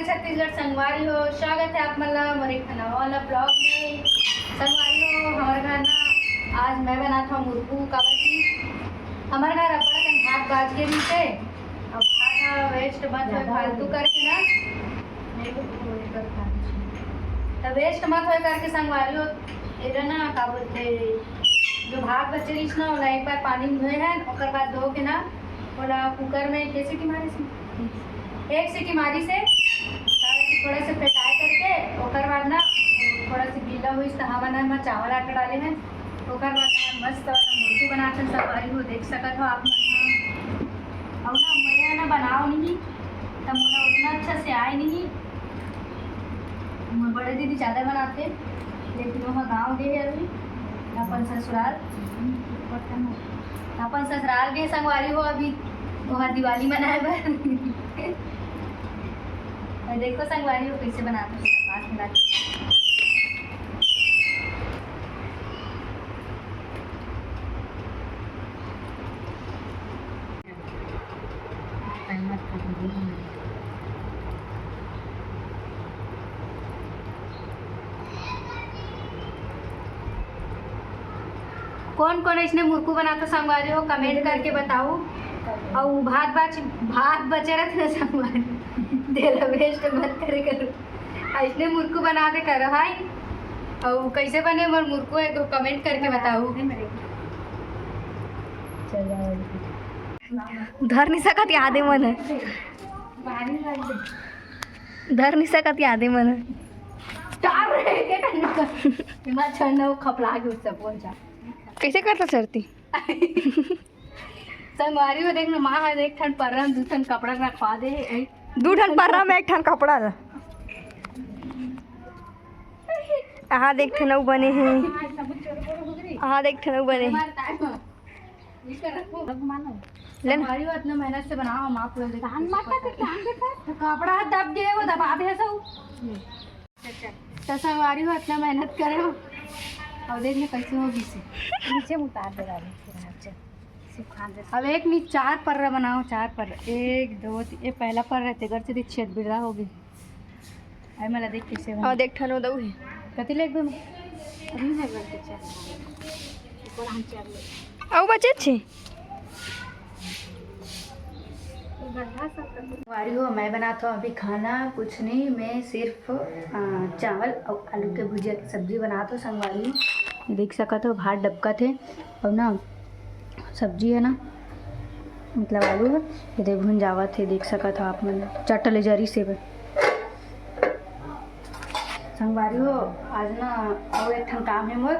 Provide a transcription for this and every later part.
छत्तीसगढ़ संगवारी हो, स्वागत है आप मला मोरे खाना वाला ब्लॉग में। संगवारी हो, हमारे घर ना आज मैं बनाता हूँ मुर्गू काबर की हमारे घर अपना कन भात बाज के नीचे अब भात वेस्ट मत हो फालतू करके ना मेरे को बोले कर तो वेस्ट मत हो करके संगवारी हो एरा ना का बोलते जो भात बचे रही ना ओला एक बार पानी में धोए हैं और बाद धो के ना ओला कुकर में कैसे की मारी से एक सीटी मारी से थोड़ा से फेटाए करके ओकर बाद ना थोड़ा सी गीला हुई तो हवा में चावल आटा डाले हैं ओकर बाद मस्त मुर्गू बनाते हैं संगवारी हो देख सकत हो आप मन और ना मैं ना बनाओ नहीं तब मुझे उतना अच्छा से आए नहीं बड़े दीदी ज़्यादा बनाते लेकिन वहाँ गाँव गए अभी अपन ससुराल गए संगवारी हो अभी वहाँ दिवाली मनाए बर देखो संगवारी हो कैसे बनाते हैं पास मिला कौन कौन इसने मुर्गू बनाता संगवारी हो कमेंट करके बताओ। और भात बचे रहते ना संगवारी दिल वेस्ट मत करे करो इसने मुर्गू बना दे करो भाई और कैसे बने मोर मुर्गू है तो कमेंट करके बताओ। धर नहीं सकत यादे मन धर नहीं सकत यादे मन खपला के उससे पहुंचा कैसे करता सरती संगवारी में देख माँ है एक ठन पर्रा में 2 ठन कपड़ा रखवा दे 2 ठन पर्रा में 1 ठन कपड़ा हाँ देख ठन बने हैं हाँ देख ठन बने संगवारी इतना मेहनत से बनाओ हम आप लोग कपड़ा दब गए वो दबा दे तो संगवारी हो इतना मेहनत करे हो और देखने कैसे होगी से नीचे उतार दे अब एक नहीं 4 पर्रा बनाओ 4 पर्रा 1 2 3 ये पहला पर्रा रहते घर से छेद बिड़ा होगी अरे मला देख कैसे और देख ठनो दऊ है कति लेक में अभी है घर के चार ऊपर हम चार और बचे छे वारी हो मैं बनाता हूँ अभी खाना कुछ नहीं मैं सिर्फ चावल और आलू के भुजिया की सब्जी बनाता हूँ संगवारी देख सकते हो भात डबका थे और ना सब्जी है ना मतलब आलू है ये देख भुन जावा थे देख सकते हो आप मन चटले जरी से संगवारी हो आज ना और एक ठन काम है मोर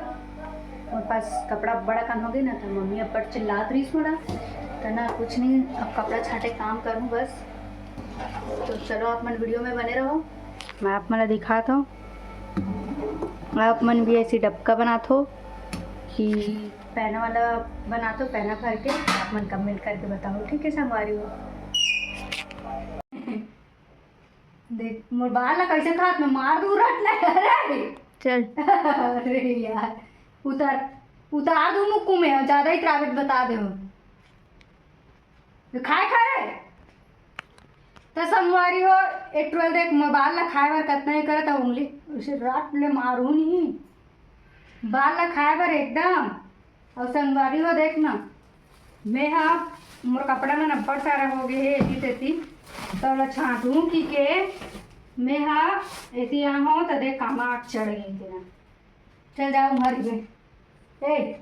पास कपड़ा बड़ा काम हो गया ना तो मम्मी अब पर चिल्लात रही थोड़ा तो ना कुछ नहीं अब कपड़ा छाटे काम करूँ बस तो चलो आप मन वीडियो में बने रहो मैं आप मन दिखाता हूँ आप मन भी ऐसी डबका बनाते हो कि पैना वाला बनाते हो पैना भर के आप मन कमेंट करके बताओ ठीक है संगवारी हो देख मोर बाल ला कैसे खात में मार दूर अरे चल अरे यार उतार दूँ मुक्कू में ज़्यादा ही ट्रैफिक बता दे खाए तो संगवारी हो एक 12 एक बाल ला खाए बार कितना ही करे तो उंगली उसे रात ले मारू नहीं बाल ला खाए बार एकदम और संगवारी हो देखना मैं हाँ मोर कपड़ा में नब्बड़ सारा हो गए है ऐसी तैसी तो छाँटूँ कि के मैं हाँ ऐसी यहाँ हो तो देख काम आग चढ़ गई तेरा चल जाओ घर में ए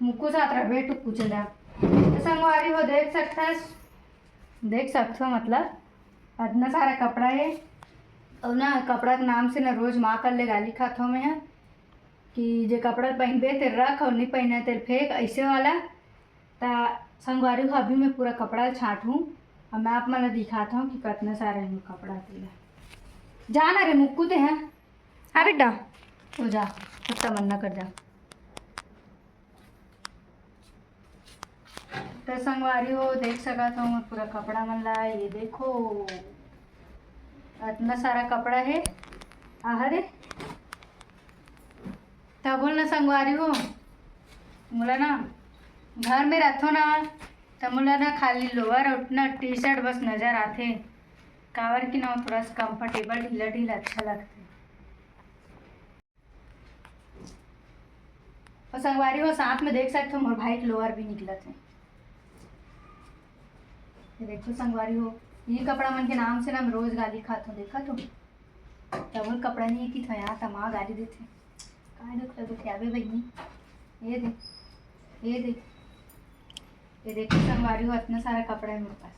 मुक्कू साथ रहे टुक्कू चल जाओ तो संगवारी हो देख सकते हो मतलब इतना सारा कपड़ा है और ना कपड़ा के नाम से ना रोज़ माँ कर ले गाली खात हूँ मैं कि जे कपड़ा पहनबे ते रख और नहीं पहने ते फेंक ऐसे वाला तो संगवारी हो अभी मैं पूरा कपड़ा छाँटूँ और मैं आप मतलब दिखाता हूँ कि कितना सारा है कपड़ा तेरा जाना रे मुक्कू ते हैं हाँ बेटा तो जा कुछ मन्ना कर जा तो संगवारी हो देख सकता हूँ पूरा कपड़ा मल्ला ये देखो इतना सारा कपड़ा है आहरे तब बोल ना संगवारी हो बोला ना घर में रखो ना तो बोला ना खाली लोअर और ना टी शर्ट बस नज़र आते कावर की ना थोड़ा सा कंफर्टेबल ढीला ढीला अच्छा लगता है। और संगवारी हो साथ में देख सकते हो मोर भाई के लोअर भी निकला थे। ये देखो संगवारी हो, ये कपड़ा मन के नाम से ना हम रोज गाली खाते हो, देखा तो डबल कपड़ा नहीं है कि था यहाँ तमा गाली देते कहाँ दुख लगे थे आवे बहनी। ये देख ये देख ये देखो संगवारी हो, इतना सारा कपड़ा है मेरे पास।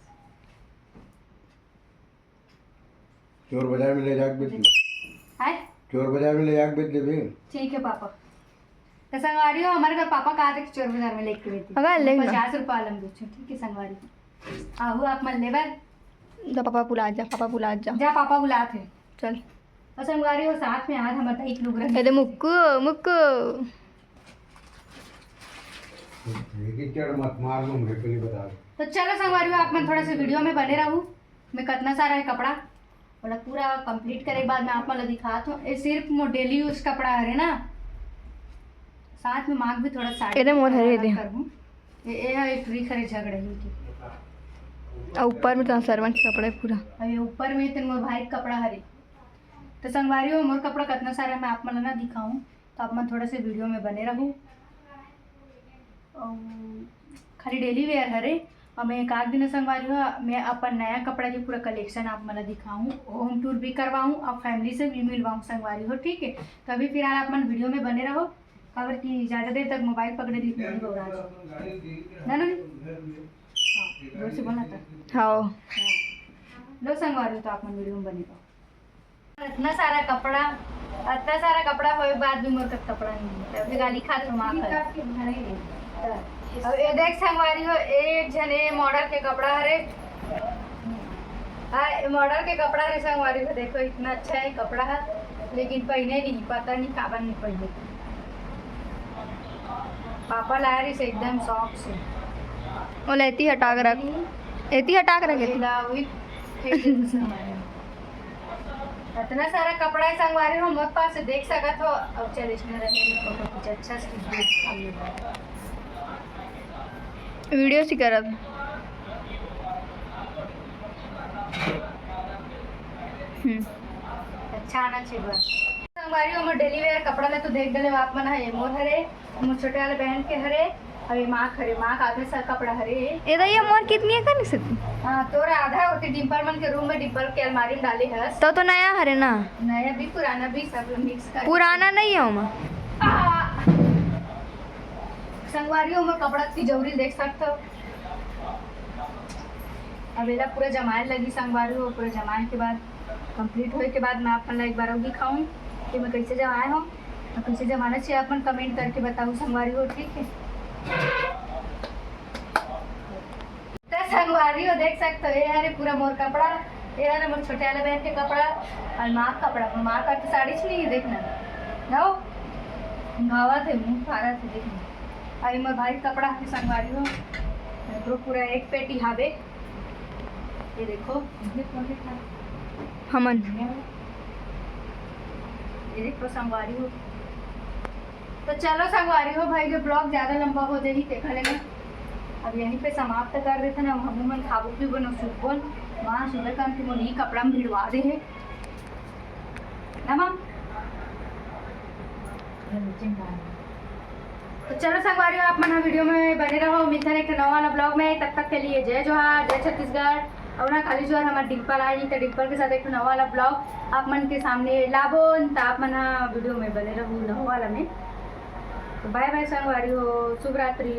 चोर बाजार में ले जाके बेच दे। है चोर बाजार में ले जाके बेच दे भी। ठीक है पापा। तो संगवारी हो हमारे घर पापा कहा थे कि चोर बाजार में लेके बेचती 50 रुपये आलम बेचो। ठीक है संगवारी आहू आप मन ले बार जा पापा बुला जा, पापा बुला जा, जा पापा बुला थे चल। और संगवारी हो साथ में आज हमारा एक लोग रहे। अरे मुक्कू मुक्कू एक चढ़ मत मार लूं मैं पहले बता दे। तो चलो संगवारी हो आप मैं थोड़ा सा वीडियो में बने रहूँ। मैं कितना सारा है कपड़ा बोला पूरा कंप्लीट करे के बाद मैं आप मतलब दिखाता हूँ। ये सिर्फ मो डेली यूज कपड़ा है ना, साथ में मांग भी थोड़ा साड़ी एरे मोर हरे दे कर दूँ। ये है एक फ्री खरे झगड़े ही की। और ऊपर में तो सर्वेंट कपड़ा पूरा। अब ये ऊपर में तो मोर भाई का कपड़ा हरे। तो संगवारी हो मोर कपड़ा कितना सारा मैं आप मतलब ना दिखाऊँ, तो आप मैं थोड़ा से वीडियो में बने रहूँ। खाली डेली वेयर हरे और मैं एक आध दिन संगवारी हो मैं अपन नया कपड़ा की पूरा कलेक्शन आप मतलब दिखाऊँ, होम टूर भी करवाऊँ और फैमिली से भी मिलवाऊँ संगवारी हो। ठीक है तो अभी फिलहाल आप मन वीडियो में बने रहो। खबर की ज़्यादा देर तक मोबाइल पकड़े दी नहीं होगा ना ना हाँ जोर से बोलना था। हाँ लो संगवारी हो तो आप मन वीडियो में बने रहो। इतना सारा कपड़ा हो बाद भी मोर कपड़ा नहीं अभी गाली खा तो माँ अब ये देख संगवारी हो एक जने मॉडल के कपड़ा हरे। हाँ मॉडल के कपड़ा हरे संगवारी हो, देखो इतना अच्छा है कपड़ा है लेकिन पहने नहीं, पता नहीं काबर नहीं पहने। पापा लाया रही से एकदम शौक से वो लेती हटा कर रख, एती हटा कर रख। इतना सारा कपड़ा है संगवारी हो मत पास से देख सकत हो। अब चल इसमें रखे फोटो कुछ अच्छा से वीडियो सी करब। अच्छा आना चाहिए बस संगवारी हो। डेली वेयर कपड़ा ले तो देख डले आप मन है मोर हरे, मोर छोटे वाले बहन के हरे और ये माँ हरे, माँ काफी सारा कपड़ा हरे। ये मोर कितनी है कर सकती? हाँ तोरा आधा होती डिम्पल मन के रूम में डिम्पल के अलमारी में डाली है तो नया हरे ना, नया भी पुराना भी सब मिक्स कर। पुराना नहीं है उमा संगवारी हो मैं कपड़ा की जरूरी देख सकते हो। अवेला पूरा जमाए लगी संगवारी हो, पूरा जमाए के बाद कंप्लीट होने के बाद मैं अपन एक बार और दिखाऊँ कि मैं कैसे जमाए हूँ और कैसे जमाना चाहिए अपन कमेंट करके बताऊँ संगवारी हो। ठीक है तो संगवारी हो देख सकते हो ये हरे पूरा मोर कपड़ा, ये है मोर छोटे वाले बहन के कपड़ा और माँ का कपड़ा। माँ का तो साड़ी नहीं है देखना जाओ गावा थे मुँह फारा थे देखना। अरे मोर भाई कपड़ा के संगवारी हो तो पूरा एक पेटी हावे। ये देखो हमन ये देखो संगवारी हो। तो चलो संगवारी हो भाई जो ब्लॉग ज़्यादा लंबा हो जाए ही देखा लेना। अब यहीं पे समाप्त कर देते ना, हम मन खाबू भी बनो सुबह वहाँ सुंदरकांत की मोनी कपड़ा में भिड़वा दे है ना माम। तो चलो संगवारी हो आप मना वीडियो में बने रहो। मिलते हैं एक नवा वाला ब्लॉग में, तब तक के लिए जय जोहार जय छत्तीसगढ़। और ना खाली जोहार हमारे डिम्पल आई तो डिम्पल के साथ एक नवा वाला ब्लॉग आप मन के सामने लाभो तो आप मना वीडियो में बने रहो नवा वाला में। तो बाय बाय संगवारी हो, शुभ रात्रि।